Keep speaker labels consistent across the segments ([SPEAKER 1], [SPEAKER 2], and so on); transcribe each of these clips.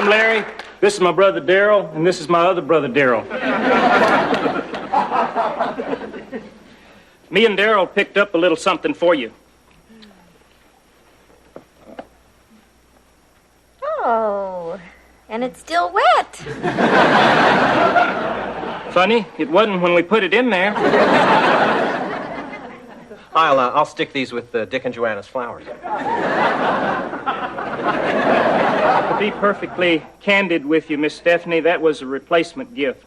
[SPEAKER 1] I'm Larry. This is my brother Darryl, and this is my other brother Darryl. Me and Darryl picked up a little something for you.
[SPEAKER 2] Oh, and it's still wet.
[SPEAKER 1] Funny, it wasn't when we put it in there.
[SPEAKER 3] I'll stick these with Dick and Joanna's flowers.
[SPEAKER 1] To be perfectly candid with you, Miss Stephanie, that was a replacement gift.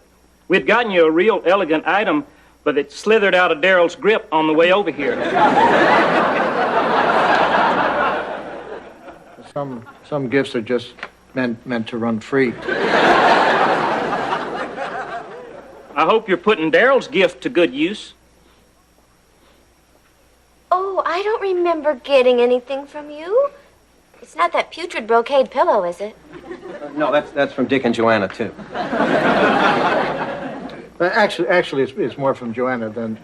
[SPEAKER 1] We'd gotten you a real elegant item, but it slithered out of Darryl's grip on the way over here.
[SPEAKER 4] Some gifts are just meant to run free.
[SPEAKER 1] I hope you're putting Darryl's gift to good use.
[SPEAKER 2] Oh, I don't remember getting anything from you. It's not that putrid brocade pillow, is it?
[SPEAKER 3] No, that's from Dick and Joanna, too.
[SPEAKER 4] Actually, it's more from Joanna than...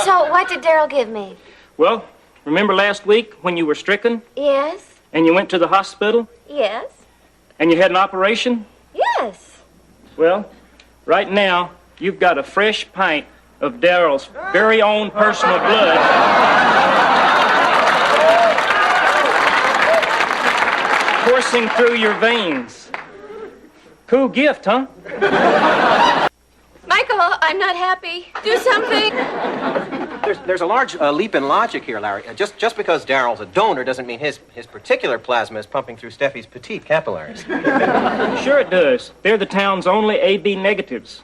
[SPEAKER 2] So, what did Darryl give me?
[SPEAKER 1] Well, remember last week when you were stricken?
[SPEAKER 2] Yes.
[SPEAKER 1] And you went to the hospital?
[SPEAKER 2] Yes.
[SPEAKER 1] And you had an operation?
[SPEAKER 2] Yes.
[SPEAKER 1] Well, right now, you've got a fresh pint of Darryl's very own personal blood coursing through your veins. Cool gift, huh?
[SPEAKER 2] Michael, I'm not happy. Do something.
[SPEAKER 3] There's a large leap in logic here, Larry. Just because Darryl's a donor doesn't mean his particular plasma is pumping through Steffi's petite capillaries.
[SPEAKER 1] Sure it does. They're the town's only AB negatives.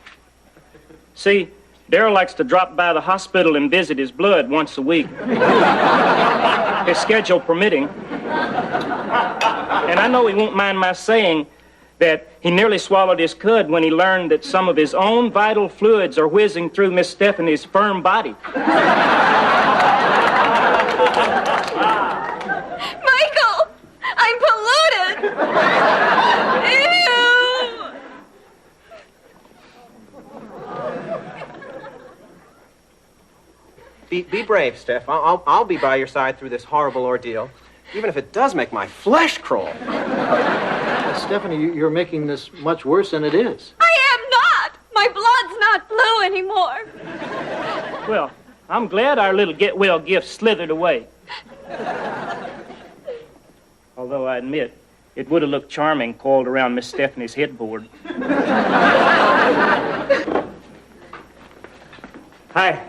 [SPEAKER 1] See, Darryl likes to drop by the hospital and visit his blood once a week. His schedule permitting. And I know he won't mind my saying that he nearly swallowed his cud when he learned that some of his own vital fluids are whizzing through Miss Stephanie's firm body.
[SPEAKER 2] Michael, I'm polluted. Ew.
[SPEAKER 3] Be brave, Steph. I'll be by your side through this horrible ordeal, even if it does make my flesh crawl.
[SPEAKER 4] Stephanie, you're making this much worse than it is.
[SPEAKER 2] I am not. My blood's not blue anymore.
[SPEAKER 1] Well, I'm glad our little get-well gift slithered away. Although I admit, it would have looked charming coiled around Miss Stephanie's headboard. Hi,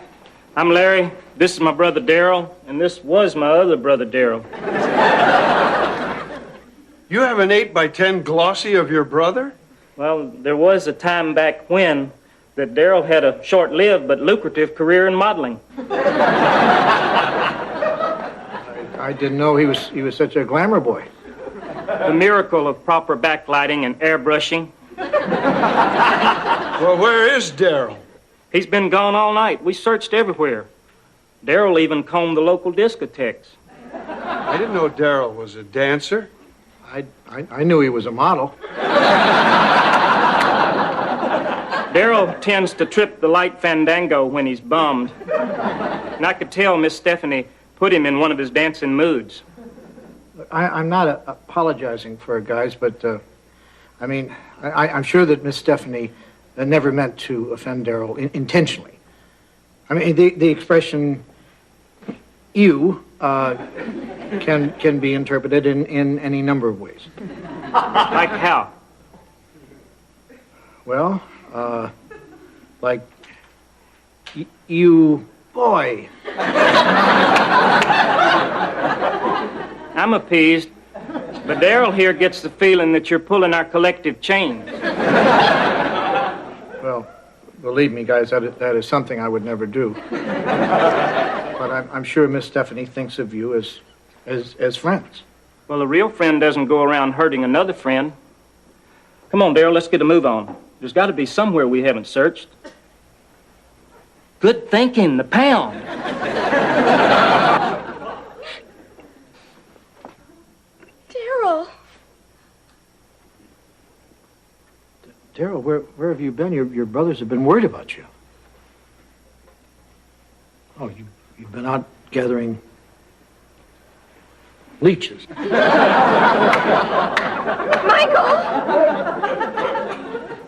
[SPEAKER 1] I'm Larry. This is my brother Darryl, and this was my other brother Darryl.
[SPEAKER 5] You have an 8x10 glossy of your brother?
[SPEAKER 1] Well, there was a time back when that Darryl had a short-lived but lucrative career in modeling.
[SPEAKER 4] I didn't know he was such a glamour boy.
[SPEAKER 1] The miracle of proper backlighting and airbrushing.
[SPEAKER 5] Well, where is Darryl?
[SPEAKER 1] He's been gone all night. We searched everywhere. Darryl even combed the local discotheques.
[SPEAKER 5] I didn't know Darryl was a dancer.
[SPEAKER 4] I knew he was a model.
[SPEAKER 1] Darryl tends to trip the light fandango when he's bummed. And I could tell Miss Stephanie put him in one of his dancing moods.
[SPEAKER 4] I'm not apologizing for it, guys, but, I'm sure that Miss Stephanie never meant to offend Darryl intentionally. I mean, the expression "you" can be interpreted in any number of ways.
[SPEAKER 1] Like how?
[SPEAKER 4] Well, like, you boy.
[SPEAKER 1] I'm appeased, but Darryl here gets the feeling that you're pulling our collective chains.
[SPEAKER 4] Well, believe me, guys, that is something I would never do. But I'm sure Miss Stephanie thinks of you as friends.
[SPEAKER 1] Well, a real friend doesn't go around hurting another friend. Come on, Darryl, let's get a move on. There's got to be somewhere we haven't searched. Good thinking, the pound.
[SPEAKER 2] Darryl.
[SPEAKER 4] Darryl, where have you been? Your brothers have been worried about you. Oh, you've been out gathering leeches.
[SPEAKER 2] Michael!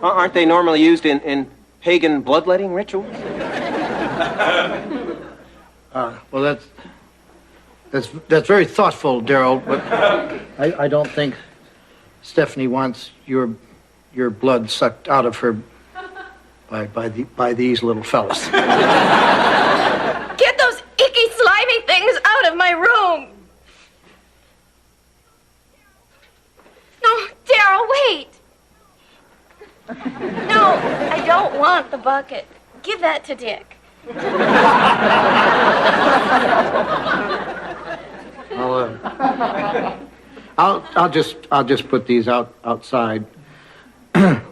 [SPEAKER 3] Aren't they normally used in pagan bloodletting rituals?
[SPEAKER 4] Well, that's very thoughtful, Darryl, but I don't think Stephanie wants your blood sucked out of her by these little fellas.
[SPEAKER 2] Get those icky, slimy things out of my room! No, Darryl, wait! No, I don't want the bucket. Give that to Dick.
[SPEAKER 4] I'll just put these outside,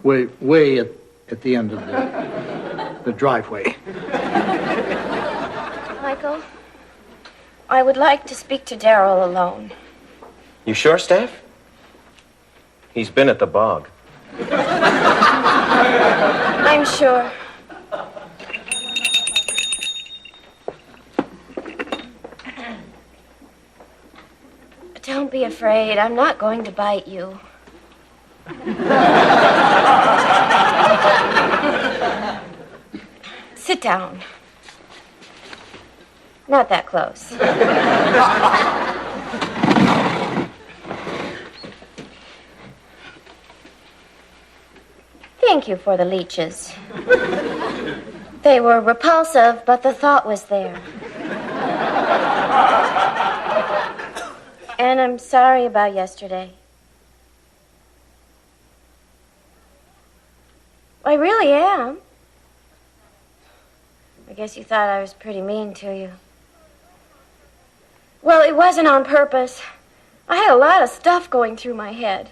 [SPEAKER 4] way at the end of the driveway.
[SPEAKER 2] Michael, I would like to speak to Darryl alone.
[SPEAKER 3] You sure, Steph? He's been at the bog.
[SPEAKER 2] I'm sure. Don't be afraid. I'm not going to bite you. Sit down. Not that close. Thank you for the leeches. They were repulsive, but the thought was there. And I'm sorry about yesterday. I really am. I guess you thought I was pretty mean to you. Well, it wasn't on purpose. I had a lot of stuff going through my head.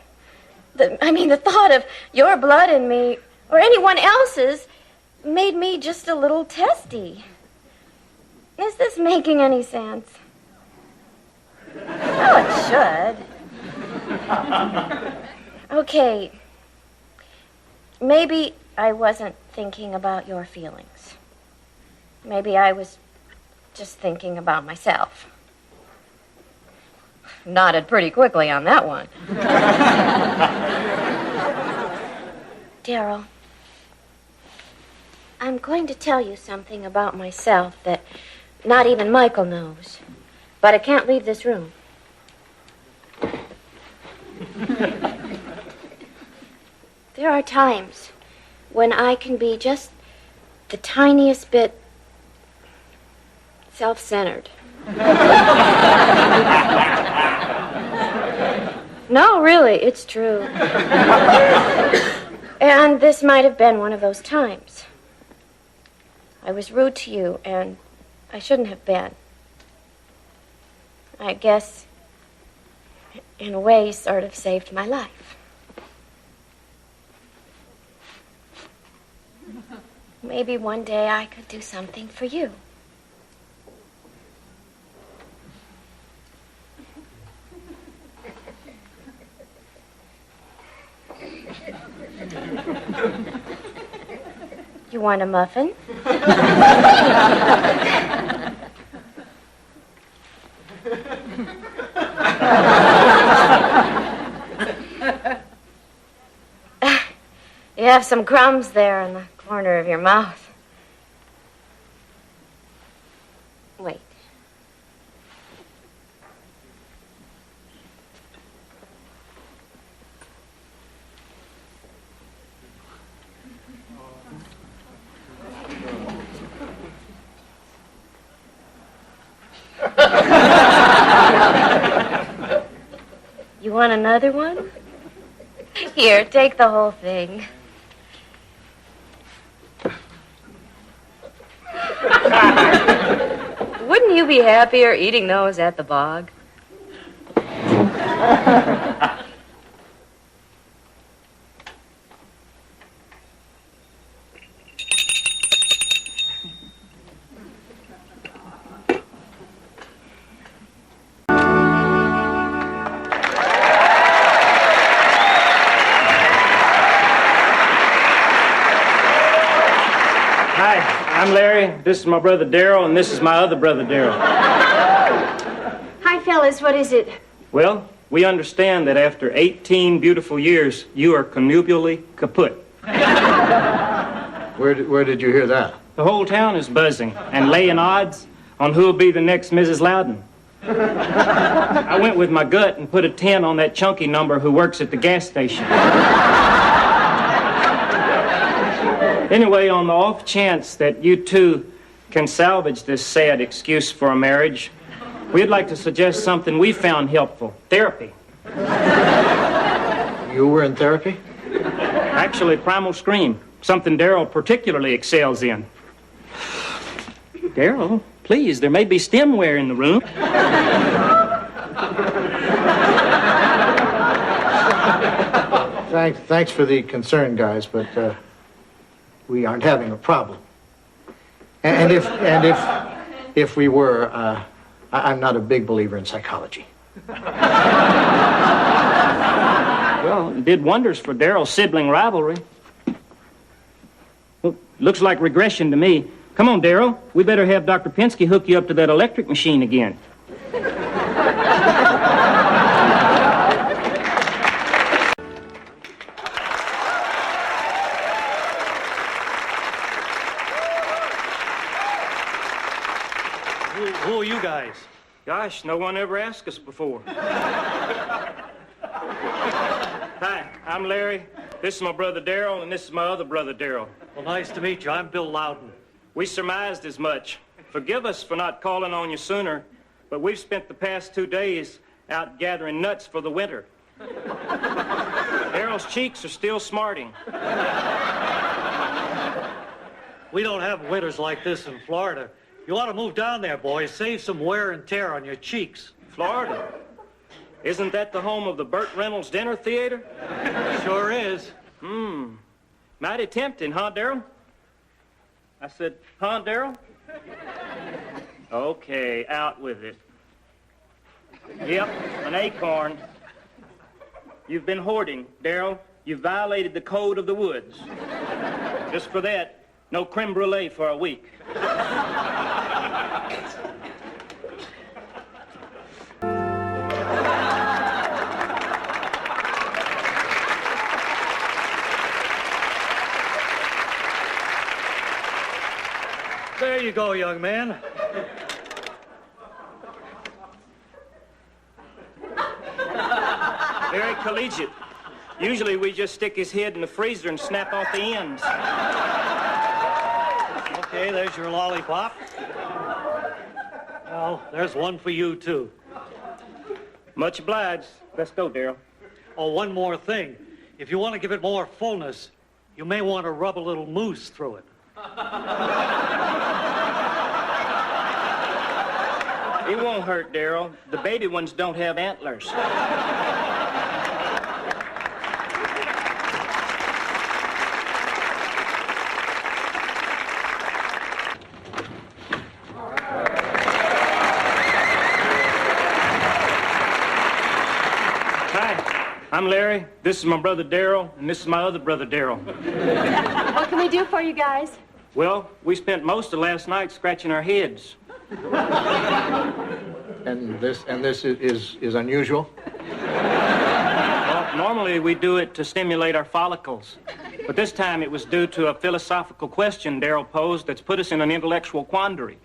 [SPEAKER 2] The thought of your blood in me, or anyone else's, made me just a little testy. Is this making any sense? Oh, it should. Okay. Maybe I wasn't thinking about your feelings. Maybe I was just thinking about myself. Nodded pretty quickly on that one. Darryl, I'm going to tell you something about myself that not even Michael knows. But I can't leave this room. There are times when I can be just the tiniest bit self-centered. No, really, it's true. And this might have been one of those times. I was rude to you, and I shouldn't have been. I guess, in a way, sort of saved my life. Maybe one day I could do something for you. You want a muffin? You have some crumbs there in the corner of your mouth. Wait. You want another one? Here, take the whole thing. Wouldn't you be happier eating those at the bog?
[SPEAKER 1] I'm Larry, this is my brother Darryl, and this is my other brother Darryl.
[SPEAKER 2] Hi, fellas. What is it?
[SPEAKER 1] Well, we understand that after 18 beautiful years, you are connubally kaput.
[SPEAKER 4] Where did you hear that?
[SPEAKER 1] The whole town is buzzing and laying odds on who'll be the next Mrs. Loudon. I went with my gut and put a 10 on that chunky number who works at the gas station. Anyway, on the off chance that you two can salvage this sad excuse for a marriage, we'd like to suggest something we found helpful: therapy.
[SPEAKER 4] You were in therapy?
[SPEAKER 1] Actually, primal scream, something Darryl particularly excels in. Darryl, please, there may be stemware in the room.
[SPEAKER 4] Thanks for the concern, guys, but we aren't having a problem. And if we were, I'm not a big believer in psychology.
[SPEAKER 1] Well, it did wonders for Darryl's sibling rivalry. Well, looks like regression to me. Come on, Darryl. We better have Dr. Penske hook you up to that electric machine again.
[SPEAKER 6] Who are you guys?
[SPEAKER 1] Gosh, no one ever asked us before. Hi, I'm Larry. This is my brother Darryl, and this is my other brother Darryl.
[SPEAKER 6] Well, nice to meet you. I'm Bill Loudon.
[SPEAKER 1] We surmised as much. Forgive us for not calling on you sooner, but we've spent the past 2 days out gathering nuts for the winter. Darryl's cheeks are still smarting.
[SPEAKER 6] We don't have winters like this in Florida. You ought to move down there, boys. Save some wear and tear on your cheeks.
[SPEAKER 1] Florida? Isn't that the home of the Burt Reynolds Dinner Theater?
[SPEAKER 6] Sure is.
[SPEAKER 1] Mighty tempting, huh, Darryl? I said, huh, Darryl? Okay, out with it. Yep, an acorn. You've been hoarding, Darryl. You've violated the code of the woods. Just for that, no creme brulee for a week.
[SPEAKER 6] There you go, young man.
[SPEAKER 1] Very collegiate. Usually we just stick his head in the freezer and snap off the ends.
[SPEAKER 6] Okay, there's your lollipop. Well, there's one for you, too.
[SPEAKER 1] Much obliged. Let's go, Darryl.
[SPEAKER 6] Oh, one more thing. If you want to give it more fullness, you may want to rub a little mousse through it.
[SPEAKER 1] It won't hurt, Darryl. The baby ones don't have antlers. Hi, I'm Larry. This is my brother Darryl, and this is my other brother Darryl.
[SPEAKER 2] What can we do for you guys?
[SPEAKER 1] Well, we spent most of last night scratching our heads.
[SPEAKER 4] And this is unusual?
[SPEAKER 1] Well, normally we do it to stimulate our follicles. But this time it was due to a philosophical question Darryl posed that's put us in an intellectual quandary.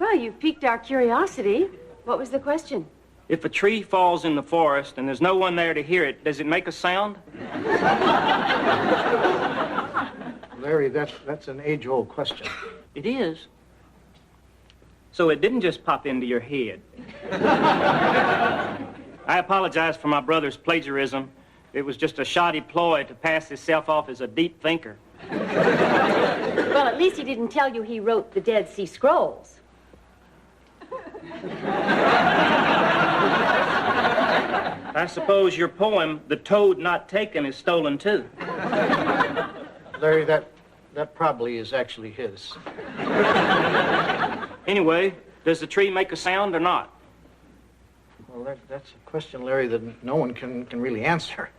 [SPEAKER 7] Well, you've piqued our curiosity. What was the question?
[SPEAKER 1] If a tree falls in the forest and there's no one there to hear it, does it make a sound?
[SPEAKER 4] Larry, that's an age-old question.
[SPEAKER 1] It is. So it didn't just pop into your head. I apologize for my brother's plagiarism. It was just a shoddy ploy to pass himself off as a deep thinker.
[SPEAKER 7] Well, at least he didn't tell you he wrote the Dead Sea Scrolls.
[SPEAKER 1] I suppose your poem, The Toad Not Taken, is stolen too.
[SPEAKER 4] Larry, that probably is actually his.
[SPEAKER 1] Anyway, does the tree make a sound or not?
[SPEAKER 4] Well, that's a question, Larry, that no one can really answer.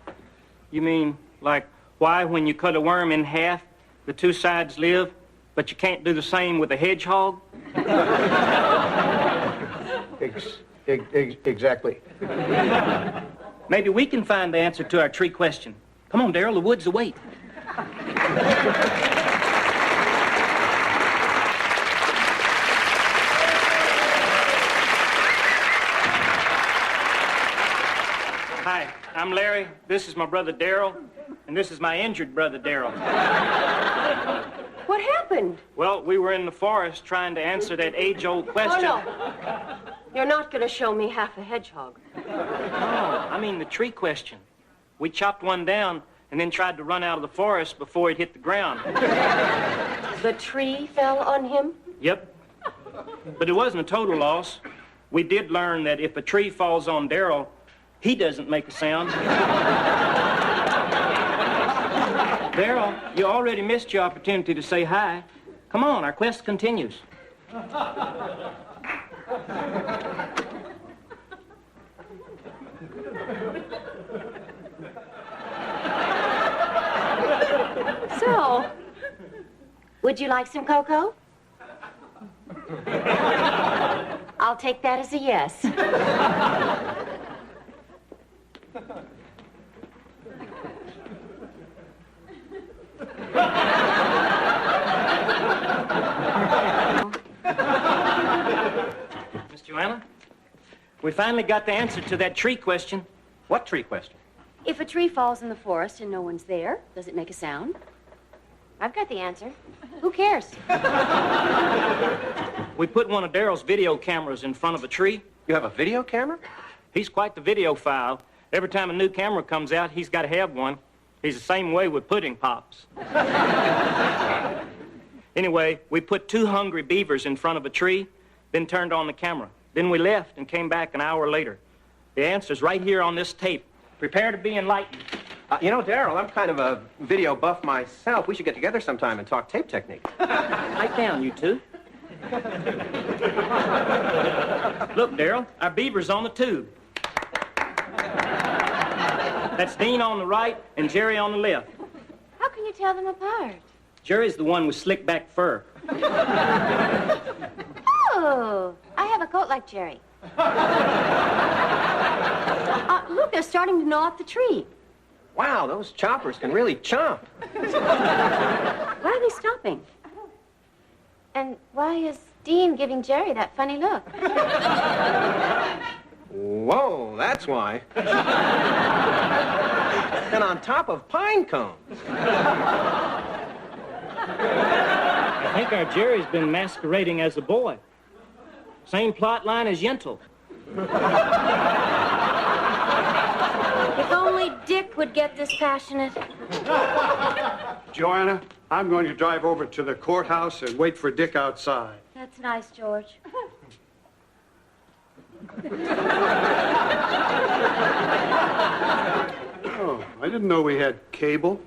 [SPEAKER 1] You mean, like, why when you cut a worm in half, the two sides live, but you can't do the same with a hedgehog?
[SPEAKER 4] Exactly.
[SPEAKER 1] Maybe we can find the answer to our tree question. Come on, Darryl, the woods await. Hi, I'm Larry. This is my brother Darryl, and this is my injured brother Darryl.
[SPEAKER 7] What happened?
[SPEAKER 1] Well, we were in the forest trying to answer that age-old question.
[SPEAKER 7] Oh, no. You're not going to show me half a hedgehog.
[SPEAKER 1] No, I mean the tree question. We chopped one down and then tried to run out of the forest before it hit the ground.
[SPEAKER 7] The tree fell on him?
[SPEAKER 1] Yep. But it wasn't a total loss. We did learn that if a tree falls on Darryl, he doesn't make a sound. Darryl, you already missed your opportunity to say hi. Come on, our quest continues.
[SPEAKER 7] So, would you like some cocoa? I'll take that as a yes.
[SPEAKER 1] Miss Joanna, we finally got the answer to that tree question.
[SPEAKER 3] What tree question?
[SPEAKER 7] If a tree falls in the forest and no one's there, does it make a sound?
[SPEAKER 2] I've got the answer.
[SPEAKER 7] Who cares?
[SPEAKER 1] We put one of Darryl's video cameras in front of a tree.
[SPEAKER 3] You have a video camera?
[SPEAKER 1] He's quite the videophile. Every time a new camera comes out, he's got to have one. He's the same way with pudding pops. Anyway, we put 2 hungry beavers in front of a tree, then turned on the camera. Then we left and came back an hour later. The answer's right here on this tape. Prepare to be enlightened.
[SPEAKER 3] You know, Darryl, I'm kind of a video buff myself. We should get together sometime and talk tape technique.
[SPEAKER 1] Pipe down, you two. Look, Darryl, our beaver's on the tube. That's Dean on the right and Jerry on the left.
[SPEAKER 2] How can you tell them apart?
[SPEAKER 1] Jerry's the one with slick back fur.
[SPEAKER 2] Oh, I have a coat like Jerry.
[SPEAKER 7] Look, they're starting to gnaw at the tree.
[SPEAKER 3] Wow, those choppers can really chomp.
[SPEAKER 7] Why are they stopping?
[SPEAKER 2] And why is Dean giving Jerry that funny look?
[SPEAKER 3] Whoa, that's why. And on top of pine cones.
[SPEAKER 1] I think our Jerry's been masquerading as a boy. Same plot line as Yentl.
[SPEAKER 2] If only Dick would get this passionate.
[SPEAKER 5] Joanna, I'm going to drive over to the courthouse and wait for Dick outside.
[SPEAKER 2] That's nice, George.
[SPEAKER 5] Oh, I didn't know we had cable.